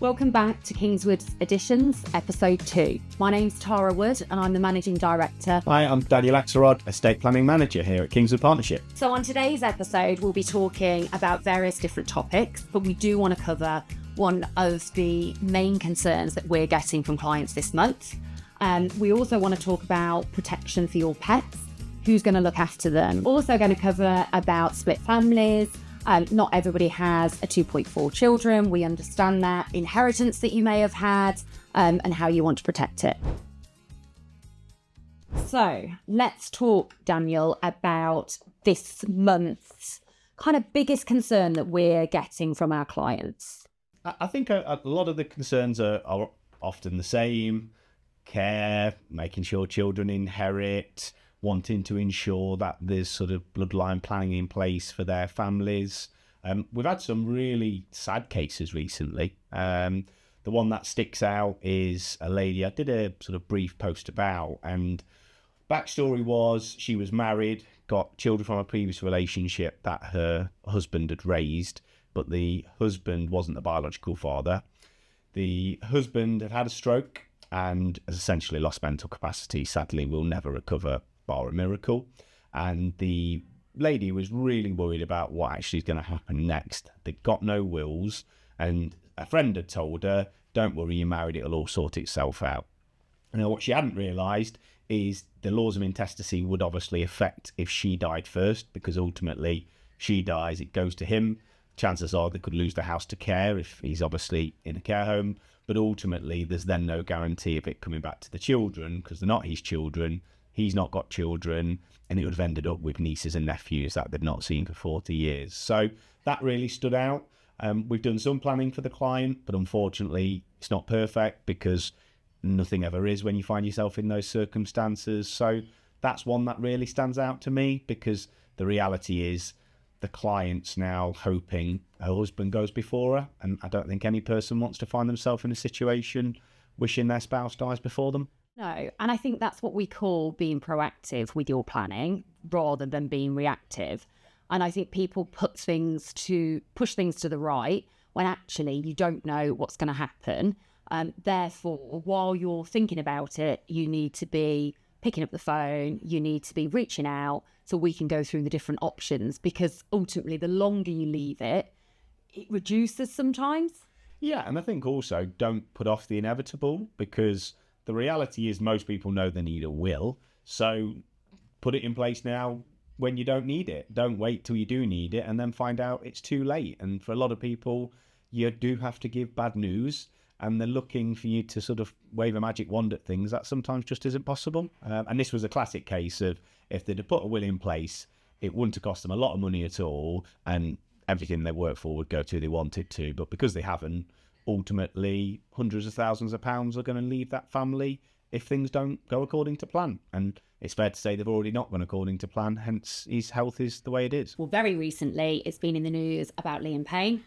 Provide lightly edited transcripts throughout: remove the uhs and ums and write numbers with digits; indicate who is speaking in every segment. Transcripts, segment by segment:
Speaker 1: Welcome back to Kingswood Editions, episode 2. My name's Tara Wood and I'm the Managing Director.
Speaker 2: Hi, I'm Daniel Axelrod, Estate Planning Manager here at Kingswood Partnership.
Speaker 1: So on today's episode, we'll be talking about various different topics, but we do want to cover one of the main concerns that we're getting from clients this month. We also want to talk about protection for your pets, who's going to look after them. Also going to cover about split families. Not everybody has a 2.4 children. We understand that. Inheritance that you may have had, and how you want to protect it. So let's talk, Daniel, about this month's kind of biggest concern that we're getting from our clients.
Speaker 2: I think a lot of the concerns are often the same. Care, making sure children inherit, wanting to ensure that there's sort of bloodline planning in place for their families. We've had some really sad cases recently. The one that sticks out is a lady I did a sort of brief post about, and backstory was she was married, got children from a previous relationship that her husband had raised, but the husband wasn't the biological father. The husband had had a stroke and has essentially lost mental capacity. Sadly, will never recover, bar a miracle. And the lady was really worried about what actually is going to happen next. They'd got no wills, and a friend had told her, don't worry, you're married, it'll all sort itself out. Now, what she hadn't realised is the laws of intestacy would obviously affect if she died first, because ultimately she dies, it goes to him. Chances are they could lose the house to care if he's obviously in a care home, but ultimately there's then no guarantee of it coming back to the children because they're not his children. He's not got children, and it would have ended up with nieces and nephews that they'd not seen for 40 years. So that really stood out. We've done some planning for the client, but unfortunately it's not perfect because nothing ever is when you find yourself in those circumstances. So that's one that really stands out to me, because the reality is the client's now hoping her husband goes before her, and I don't think any person wants to find themselves in a situation wishing their spouse dies before them.
Speaker 1: No, and I think that's what we call being proactive with your planning rather than being reactive. And I think people push things to the right when actually you don't know what's going to happen. Therefore, while you're thinking about it, you need to be picking up the phone, you need to be reaching out so we can go through the different options, because ultimately the longer you leave it, it reduces sometimes.
Speaker 2: Yeah, and I think also don't put off the inevitable, because the reality is most people know they need a will. So put it in place now when you don't need it. Don't wait till you do need it and then find out it's too late. And for a lot of people, you do have to give bad news, and they're looking for you to sort of wave a magic wand at things that sometimes just isn't possible. And this was a classic case of, if they'd have put a will in place, it wouldn't have cost them a lot of money at all, and everything they worked for would go to they wanted to. But because they haven't, ultimately hundreds of thousands of pounds are going to leave that family if things don't go according to plan. And it's fair to say they've already not gone according to plan, hence his health is the way it is.
Speaker 1: Well, very recently it's been in the news about Liam Payne.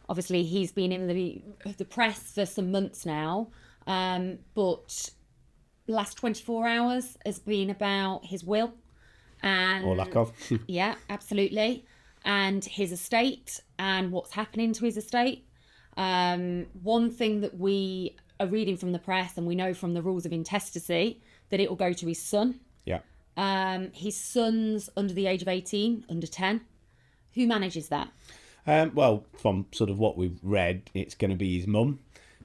Speaker 1: Obviously he's been in the press for some months now, but last 24 hours has been about his will, and
Speaker 2: or lack of.
Speaker 1: Yeah, absolutely. And his estate and what's happening to his estate. One thing that we are reading from the press, and we know from the rules of intestacy, that it will go to his son.
Speaker 2: Yeah.
Speaker 1: His son's under the age of 18, under 10. Who manages that?
Speaker 2: Well, from sort of what we've read, it's going to be his mum,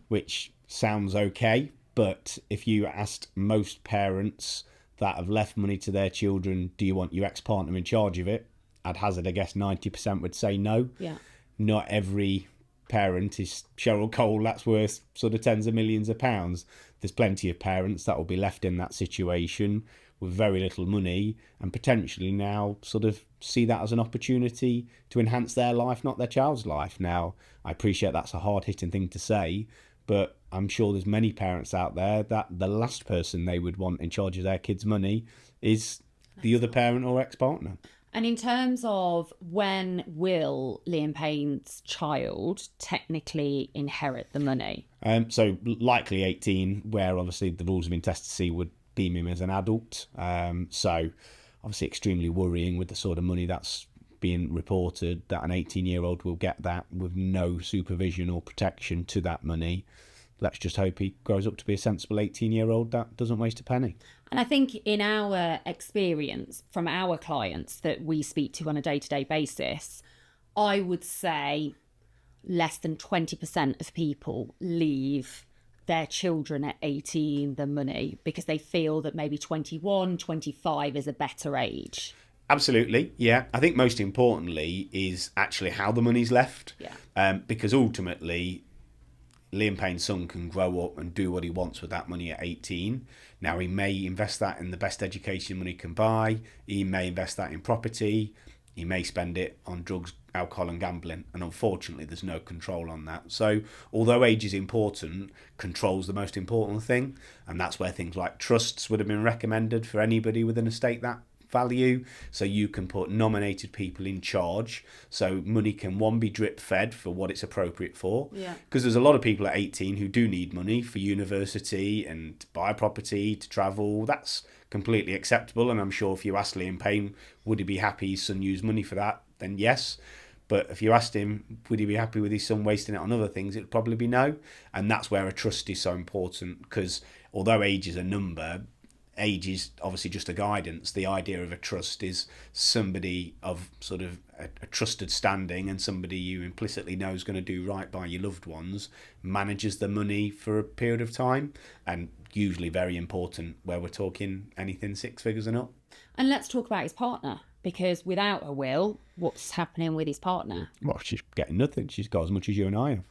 Speaker 2: which sounds okay. But if you asked most parents that have left money to their children, do you want your ex-partner in charge of it? I'd hazard a guess 90% would say no.
Speaker 1: Yeah.
Speaker 2: Not every parent is Cheryl Cole that's worth sort of tens of millions of pounds. There's plenty of parents that will be left in that situation with very little money, and potentially now sort of see that as an opportunity to enhance their life, not their child's life. Now, I appreciate that's a hard-hitting thing to say, but I'm sure there's many parents out there that the last person they would want in charge of their kids' money is the other parent or ex-partner.
Speaker 1: And in terms of when will Liam Payne's child technically inherit the money?
Speaker 2: So likely 18, where obviously the rules of intestacy would deem him as an adult. So obviously extremely worrying with the sort of money that's being reported that an 18-year-old will get that with no supervision or protection to that money. Let's just hope he grows up to be a sensible 18-year-old that doesn't waste a penny.
Speaker 1: And I think in our experience from our clients that we speak to on a day-to-day basis, I would say less than 20% of people leave their children at 18 the money because they feel that maybe 21, 25 is a better age.
Speaker 2: Absolutely, yeah. I think most importantly is actually how the money's left.
Speaker 1: Yeah.
Speaker 2: Because ultimately, Liam Payne's son can grow up and do what he wants with that money at 18. Now, he may invest that in the best education money can buy. He may invest that in property. He may spend it on drugs, alcohol and gambling. And unfortunately, there's no control on that. So although age is important, control's the most important thing. And that's where things like trusts would have been recommended for anybody with an estate that value. So you can put nominated people in charge. So money can, one, be drip fed for what it's appropriate for.
Speaker 1: Yeah.
Speaker 2: Because there's a lot of people at 18 who do need money for university and to buy property, to travel. That's completely acceptable. And I'm sure if you asked Liam Payne, would he be happy his son used money for that? Then yes. But if you asked him, would he be happy with his son wasting it on other things? It'd probably be no. And that's where a trust is so important, because although age is a number, age is obviously just a guidance. The idea of a trust is somebody of sort of a trusted standing and somebody you implicitly know is going to do right by your loved ones, manages the money for a period of time, and usually very important where we're talking anything 6 figures and up.
Speaker 1: And let's talk about his partner, because without a will, what's happening with his partner?
Speaker 2: Well, she's getting nothing. She's got as much as you and I have.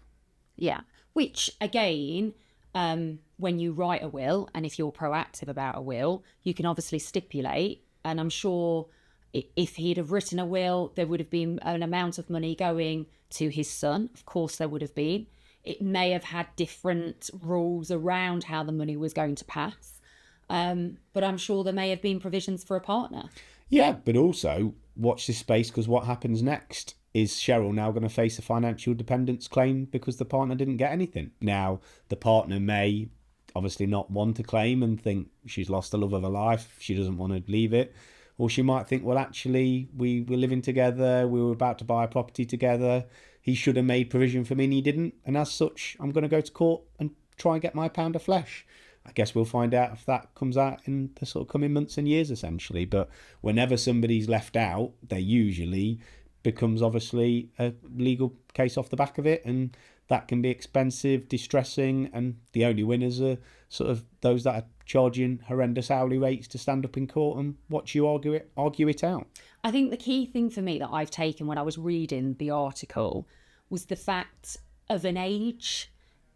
Speaker 1: Yeah, which again, when you write a will, and if you're proactive about a will, you can obviously stipulate, and I'm sure if he'd have written a will, there would have been an amount of money going to his son. Of course there would have been. It may have had different rules around how the money was going to pass, but I'm sure there may have been provisions for a partner.
Speaker 2: Yeah, but also watch this space, because what happens next is Cheryl now going to face a financial dependence claim because the partner didn't get anything. Now, the partner may obviously not want to claim and think she's lost the love of her life, she doesn't want to leave it. Or she might think, well, actually, we were living together, we were about to buy a property together, he should have made provision for me and he didn't. And as such, I'm going to go to court and try and get my pound of flesh. I guess we'll find out if that comes out in the sort of coming months and years, essentially. But whenever somebody's left out, there usually becomes obviously a legal case off the back of it, and that can be expensive, distressing, and the only winners are sort of those that are charging horrendous hourly rates to stand up in court and watch you argue it out.
Speaker 1: I think the key thing for me that I've taken when I was reading the article was the fact of an age.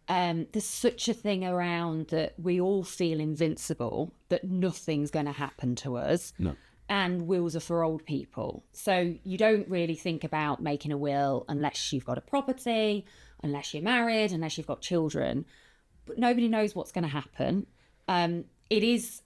Speaker 1: There's such a thing around that we all feel invincible, that nothing's going to happen to us.
Speaker 2: No.
Speaker 1: And wills are for old people. So you don't really think about making a will unless you've got a property, unless you're married, unless you've got children. But nobody knows what's going to happen. It is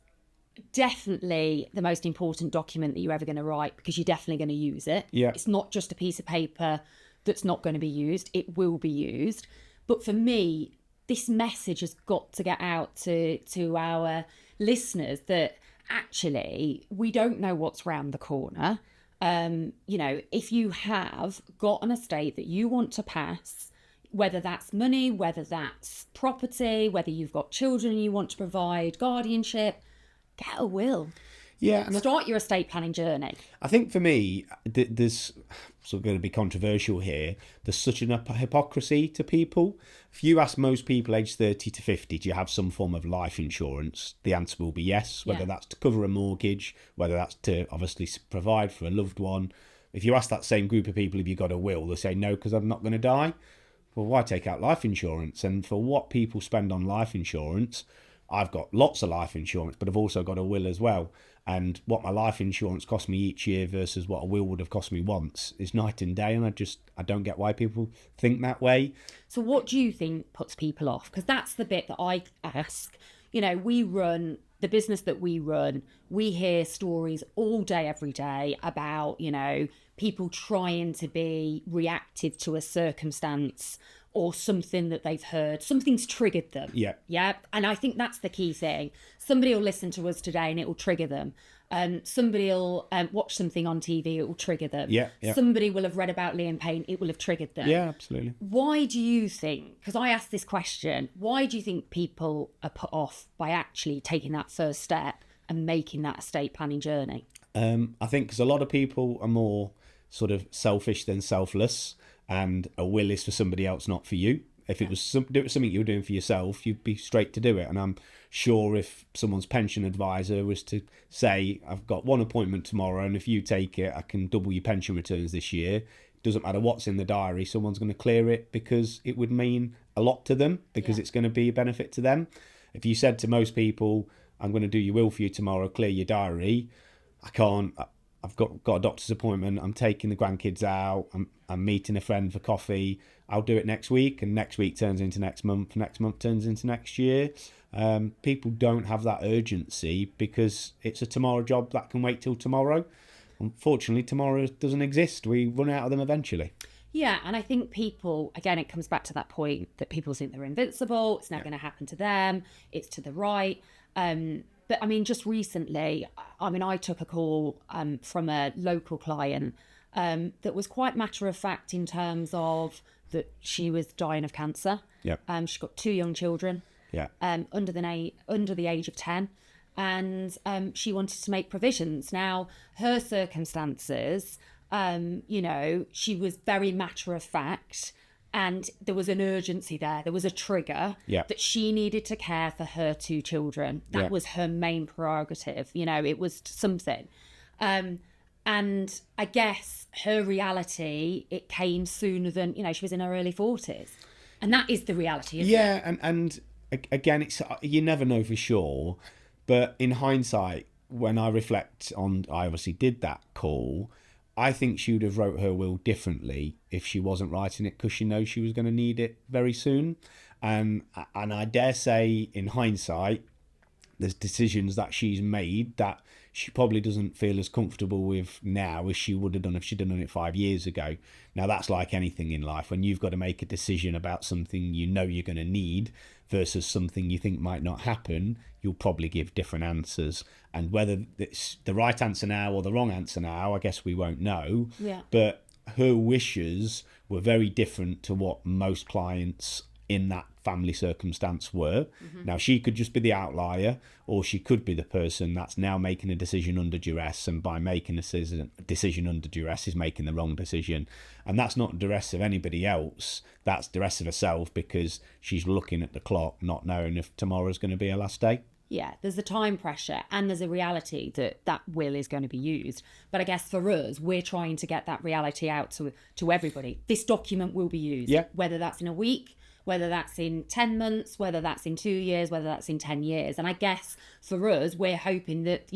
Speaker 1: definitely the most important document that you're ever going to write, because you're definitely going to use it.
Speaker 2: Yeah.
Speaker 1: It's not just a piece of paper that's not going to be used. It will be used. But for me, this message has got to get out to our listeners that actually we don't know what's round the corner. If you have got an estate that you want to pass, whether that's money, whether that's property, whether you've got children and you want to provide guardianship, get a will.
Speaker 2: Yeah, and
Speaker 1: start your estate planning journey.
Speaker 2: I think for me, there's sort of going to be controversial here. There's such a hypocrisy to people. If you ask most people aged 30 to 50, do you have some form of life insurance? The answer will be yes, whether that's to cover a mortgage, whether that's to obviously provide for a loved one. If you ask that same group of people if you've got a will, they'll say no, because I'm not going to die. Well, why take out life insurance? And for what people spend on life insurance, I've got lots of life insurance, but I've also got a will as well. And what my life insurance cost me each year versus what a will would have cost me once is night and day. And I don't get why people think that way.
Speaker 1: So what do you think puts people off? Because that's the bit that I ask. We run the business that we run. We hear stories all day, every day about, people trying to be reactive to a circumstance or something that they've heard. Something's triggered them.
Speaker 2: Yeah.
Speaker 1: Yeah. And I think that's the key thing. Somebody will listen to us today and it will trigger them. Somebody will watch something on TV, it will trigger them.
Speaker 2: Yeah.
Speaker 1: Somebody will have read about Liam Payne, it will have triggered them.
Speaker 2: Yeah, absolutely.
Speaker 1: Why do you think, because I asked this question, why do you think people are put off by actually taking that first step and making that estate planning journey?
Speaker 2: I think because a lot of people are more sort of selfish than selfless, and a will is for somebody else, not for you. If it was something you were doing for yourself, you'd be straight to do it. And I'm sure if someone's pension advisor was to say, I've got one appointment tomorrow, and if you take it, I can double your pension returns this year. It doesn't matter what's in the diary, someone's going to clear it because it would mean a lot to them, because it's going to be a benefit to them. If you said to most people, I'm going to do your will for you tomorrow, clear your diary, I can't. I've got a doctor's appointment. I'm taking the grandkids out. I'm meeting a friend for coffee. I'll do it next week, and next week turns into next month. Next month turns into next year. People don't have that urgency because it's a tomorrow job that can wait till tomorrow. Unfortunately, tomorrow doesn't exist. We run out of them eventually.
Speaker 1: Yeah, and I think people, again, it comes back to that point that people think they're invincible. It's not going to happen to them. It's to the right. But I mean, just recently, I took a call from a local client that was quite matter of fact in terms of that she was dying of cancer.
Speaker 2: Yeah.
Speaker 1: She's got 2 young children.
Speaker 2: Yeah.
Speaker 1: Under the age of 10, and she wanted to make provisions. Now, her circumstances, she was very matter of fact. And there was an urgency there. There was a trigger that she needed to care for her 2 children. That was her main prerogative. It was something. And I guess her reality, it came sooner than, she was in her early 40s. And that is the reality, isn't it?
Speaker 2: Yeah, and again, it's you never know for sure. But in hindsight, when I reflect on, I obviously did that call, I think she would have wrote her will differently if she wasn't writing it because she knows she was going to need it very soon. And I dare say, in hindsight, there's decisions that she's made that she probably doesn't feel as comfortable with now as she would have done if she'd done it 5 years ago. Now, that's like anything in life. When you've got to make a decision about something you know you're going to need versus something you think might not happen, you'll probably give different answers. And whether it's the right answer now or the wrong answer now, I guess we won't know.
Speaker 1: Yeah.
Speaker 2: But her wishes were very different to what most clients in that family circumstance were. Mm-hmm. Now, she could just be the outlier, or she could be the person that's now making a decision under duress, and by making a decision under duress is making the wrong decision. And that's not duress of anybody else, that's duress of herself, because she's looking at the clock, not knowing if tomorrow's going to be her last day.
Speaker 1: Yeah, there's a time pressure and there's a reality that will is going to be used. But I guess for us, we're trying to get that reality out to everybody. This document will be used, whether that's in a week, whether that's in 10 months, whether that's in 2 years, whether that's in 10 years. And I guess for us, we're hoping that,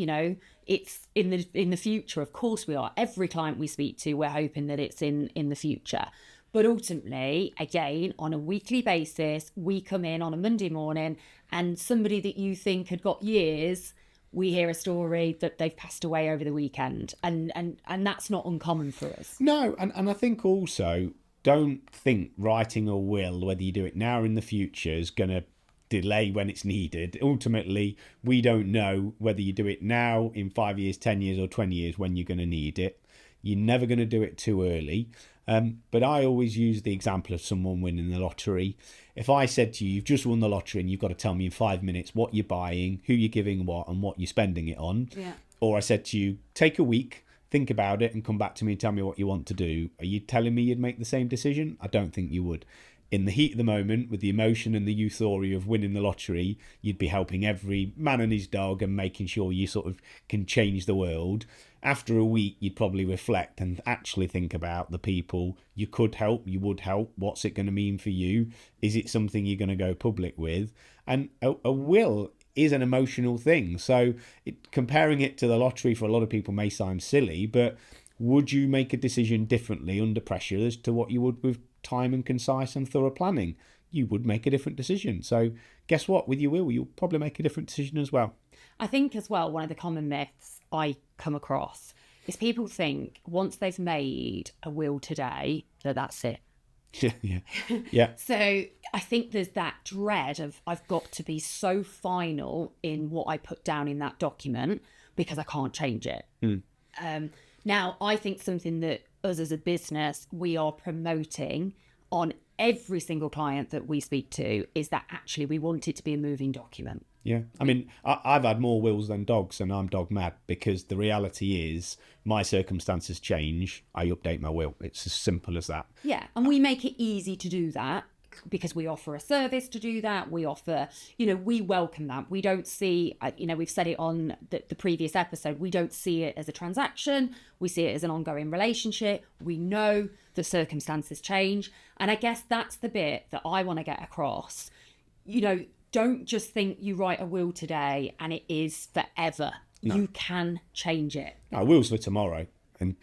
Speaker 1: it's in the future. Of course we are. Every client we speak to, we're hoping that it's in the future. But ultimately, again, on a weekly basis, we come in on a Monday morning and somebody that you think had got years, we hear a story that they've passed away over the weekend. And that's not uncommon for us.
Speaker 2: No, and I think also, don't think writing a will, whether you do it now or in the future, is going to delay when it's needed. Ultimately, we don't know whether you do it now, in 5 years, 10 years or 20 years, when you're going to need it. You're never going to do it too early. But I always use the example of someone winning the lottery. If I said to you, you've just won the lottery and you've got to tell me in 5 minutes what you're buying, who you're giving what, and what you're spending it on. Yeah. Or I said to you, take a week, think about it and come back to me and tell me what you want to do. Are you telling me you'd make the same decision? I don't think you would. In the heat of the moment, with the emotion and the euphoria of winning the lottery, you'd be helping every man and his dog and making sure you sort of can change the world. After a week, you'd probably reflect and actually think about the people you could help, you would help. What's it going to mean for you? Is it something you're going to go public with? And a will is an emotional thing. So comparing it to the lottery for a lot of people may sound silly, but would you make a decision differently under pressure as to what you would with time and concise and thorough planning? You would make a different decision. So guess what? With your will, you'll probably make a different decision as well.
Speaker 1: I think as well, one of the common myths I come across is people think once they've made a will today, that's it.
Speaker 2: Yeah.
Speaker 1: So I think there's that dread of I've got to be so final in what I put down in that document. because I can't change it. Now, I think something that us as a business, we are promoting on every single client that we speak to is that actually we want it to be a moving document.
Speaker 2: Yeah, I mean, I've had more wills than dogs, and I'm dog mad, because the reality is my circumstances change, I update my will. It's as simple as that.
Speaker 1: Yeah, and we make it easy to do that because we offer a service to do that. We offer, we welcome that. We don't see, we've said it on the previous episode, we don't see it as a transaction. We see it as an ongoing relationship. We know the circumstances change. And I guess that's the bit that I want to get across. Don't just think you write a will today and it is forever. No. You can change it.
Speaker 2: No, will's for tomorrow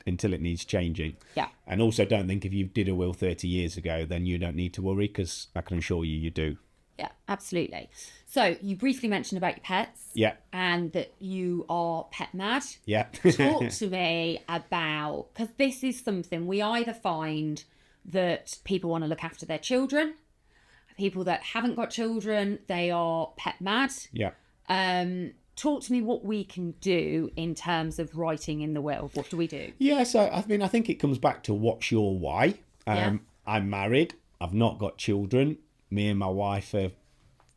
Speaker 2: until it needs changing.
Speaker 1: Yeah.
Speaker 2: And also don't think if you did a will 30 years ago, then you don't need to worry, because I can assure you do.
Speaker 1: Yeah, absolutely. So you briefly mentioned about your pets.
Speaker 2: Yeah.
Speaker 1: And that you are pet mad.
Speaker 2: Yeah.
Speaker 1: Talk to me about, because this is something we either find that people want to look after their children. People that haven't got children, they are pet mad.
Speaker 2: Yeah.
Speaker 1: Talk to me what we can do in terms of writing in the will. What do we do?
Speaker 2: Yeah, so I think it comes back to what's your why. I'm married. I've not got children. Me and my wife are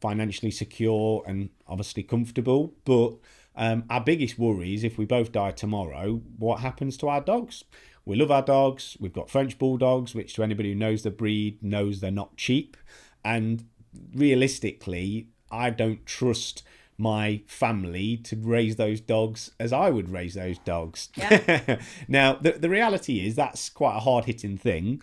Speaker 2: financially secure and obviously comfortable. But our biggest worry is if we both die tomorrow, what happens to our dogs? We love our dogs. We've got French bulldogs, which to anybody who knows the breed knows they're not cheap. And realistically, I don't trust my family to raise those dogs as I would raise those dogs. Yeah. Now, the reality is that's quite a hard-hitting thing.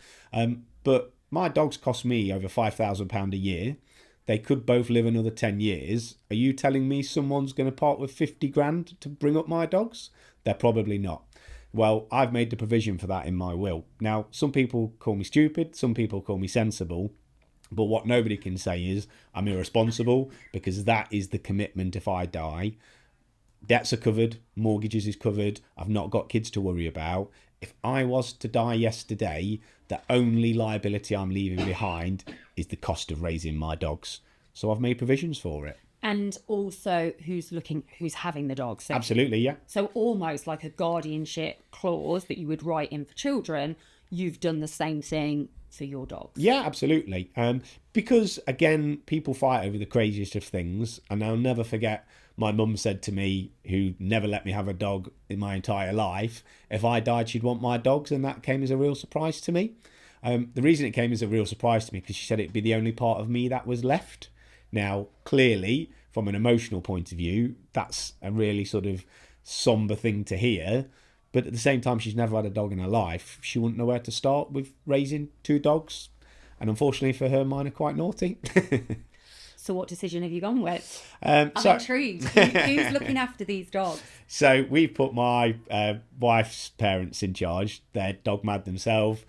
Speaker 2: But my dogs cost me over £5,000 a year. They could both live another 10 years. Are you telling me someone's going to part with 50 grand to bring up my dogs? They're probably not. Well, I've made the provision for that in my will. Now, some people call me stupid. Some people call me sensible. But what nobody can say is I'm irresponsible, because that is the commitment if I die. Debts are covered, mortgages is covered, I've not got kids to worry about. If I was to die yesterday, the only liability I'm leaving behind is the cost of raising my dogs. So I've made provisions for it.
Speaker 1: And also who's having the dogs. So,
Speaker 2: absolutely, yeah.
Speaker 1: So almost like a guardianship clause that you would write in for children, you've done the same thing for your dogs.
Speaker 2: Yeah, absolutely. Because again, people fight over the craziest of things, and I'll never forget my mum said to me, who never let me have a dog in my entire life, if I died she'd want my dogs, and that came as a real surprise to me. The reason it came as a real surprise to me because she said it'd be the only part of me that was left. Now, clearly, from an emotional point of view, that's a really sort of somber thing to hear. But at the same time, she's never had a dog in her life. She wouldn't know where to start with raising 2 dogs. And unfortunately for her, mine are quite naughty.
Speaker 1: So what decision have you gone with? I'm intrigued. Who's looking after these dogs?
Speaker 2: So we've put my wife's parents in charge. They're dog mad themselves.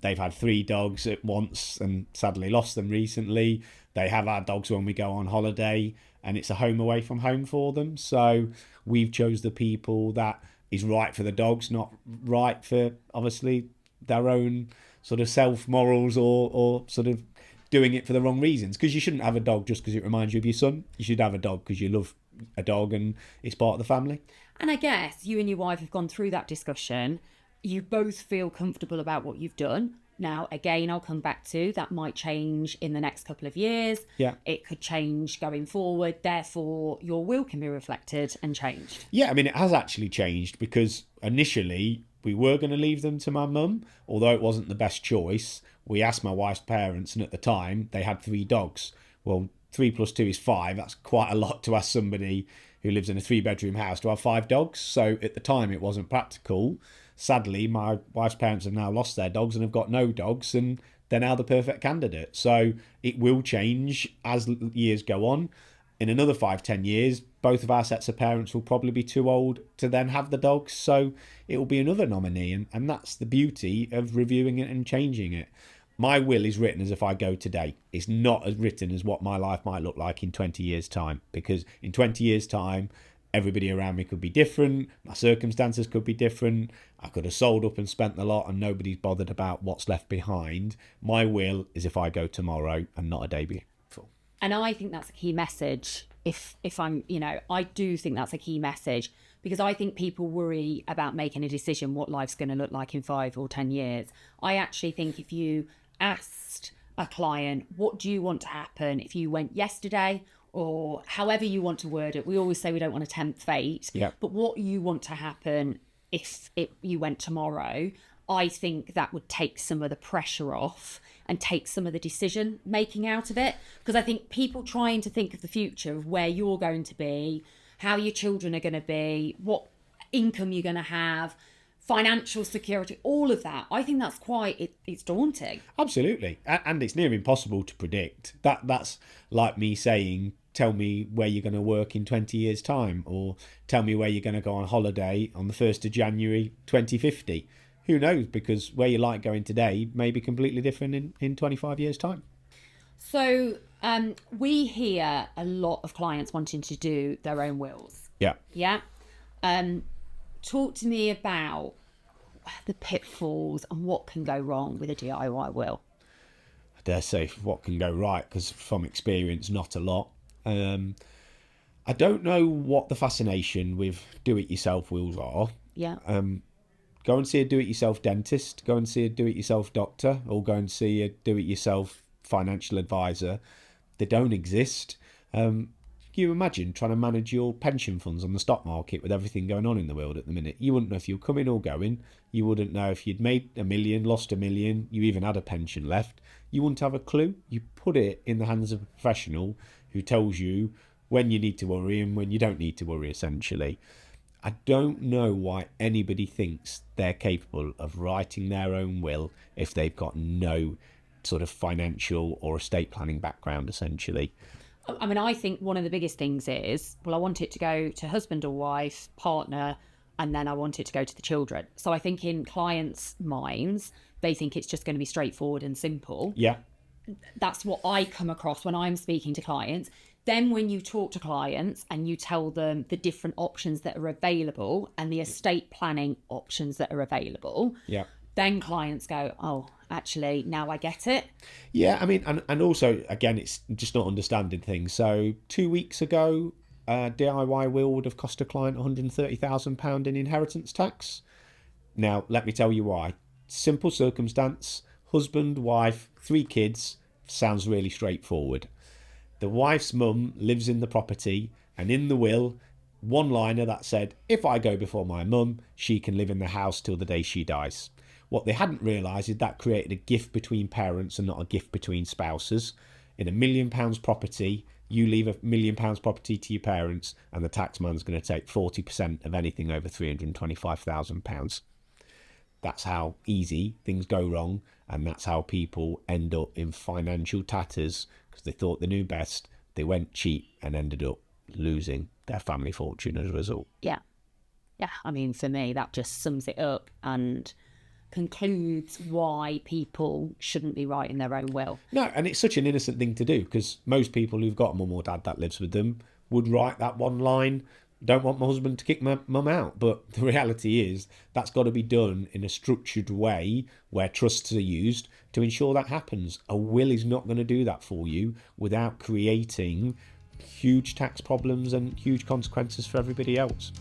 Speaker 2: They've had 3 dogs at once and sadly lost them recently. They have our dogs when we go on holiday, and it's a home away from home for them. So we've chose the people that is right for the dogs, not right for obviously their own sort of self morals or sort of doing it for the wrong reasons. Because you shouldn't have a dog just because it reminds you of your son. You should have a dog because you love a dog and it's part of the family.
Speaker 1: And I guess you and your wife have gone through that discussion. You both feel comfortable about what you've done. Now, again, I'll come back to that might change in the next couple of years.
Speaker 2: Yeah.
Speaker 1: It could change going forward. Therefore, your will can be reflected and changed.
Speaker 2: Yeah, I mean, it has actually changed because initially we were going to leave them to my mum, although it wasn't the best choice. We asked my wife's parents, and at the time they had 3 dogs. Well, 3 plus 2 is 5. That's quite a lot to ask somebody who lives in a 3-bedroom house to have 5 dogs. So at the time it wasn't practical. Sadly, my wife's parents have now lost their dogs and have got no dogs, and they're now the perfect candidate. So it will change as years go on. In another 5-10 years, both of our sets of parents will probably be too old to then have the dogs. So it will be another nominee. And that's the beauty of reviewing it and changing it. My will is written as if I go today. It's not as written as what my life might look like in 20 years' time. Because in 20 years' time, everybody around me could be different. My circumstances could be different. I could have sold up and spent the lot and nobody's bothered about what's left behind. My will is if I go tomorrow and not a day before.
Speaker 1: And I think that's a key message. If I'm, I do think that's a key message. because I think people worry about making a decision what life's going to look like in 5 or 10 years. I actually think if you asked a client, what do you want to happen if you went yesterday, or however you want to word it, we always say we don't want to tempt fate, but what you want to happen if you went tomorrow, I think that would take some of the pressure off and take some of the decision making out of it. Because I think people trying to think of the future, of where you're going to be, how your children are going to be, what income you're going to have, financial security, all of that, I think that's it's daunting.
Speaker 2: Absolutely. And it's near impossible to predict. That's like me saying, tell me where you're going to work in 20 years' time, or tell me where you're going to go on holiday on the 1st of January 2050. Who knows? Because where you like going today may be completely different in 25 years' time.
Speaker 1: So we hear a lot of clients wanting to do their own wills.
Speaker 2: Yeah.
Speaker 1: Yeah. Talk to me about the pitfalls and what can go wrong with a DIY will.
Speaker 2: I dare say what can go right, because from experience, not a lot. I don't know what the fascination with do-it-yourself wills are.
Speaker 1: Yeah.
Speaker 2: Go and see a do-it-yourself dentist, go and see a do-it-yourself doctor, or go and see a do-it-yourself financial advisor. They don't exist. Can you imagine trying to manage your pension funds on the stock market with everything going on in the world at the minute? You wouldn't know if you were coming or going. You wouldn't know if you'd made $1 million, lost $1 million, you even had a pension left. You wouldn't have a clue. You put it in the hands of a professional who tells you when you need to worry and when you don't need to worry, essentially. I don't know why anybody thinks they're capable of writing their own will if they've got no sort of financial or estate planning background, essentially.
Speaker 1: I mean, I think one of the biggest things is, well, I want it to go to husband or wife, partner, and then I want it to go to the children. So I think in clients' minds, they think it's just going to be straightforward and simple.
Speaker 2: Yeah.
Speaker 1: That's what I come across when I'm speaking to clients. Then when you talk to clients and you tell them the different options that are available and the estate planning options that are available,
Speaker 2: yeah,
Speaker 1: then clients go, oh, actually, now I get it.
Speaker 2: Yeah, I mean, and also, again, it's just not understanding things. So 2 weeks ago, a DIY will would have cost a client £130,000 in inheritance tax. Now, let me tell you why. Simple circumstance, husband, wife, 3 kids, sounds really straightforward. The wife's mum lives in the property, and in the will, one liner that said, if I go before my mum, she can live in the house till the day she dies. What they hadn't realised is that created a gift between parents and not a gift between spouses. In £1 million property, you leave £1 million property to your parents, and the taxman's going to take 40% of anything over £325,000. That's how easy things go wrong, and that's how people end up in financial tatters, because they thought they knew best. They went cheap and ended up losing their family fortune as a result.
Speaker 1: Yeah. I mean, for me, that just sums it up and concludes why people shouldn't be writing their own will.
Speaker 2: No, and it's such an innocent thing to do, because most people who've got a mum or dad that lives with them would write that one line, don't want my husband to kick my mum out. But the reality is that's got to be done in a structured way where trusts are used to ensure that happens. A will is not going to do that for you without creating huge tax problems and huge consequences for everybody else.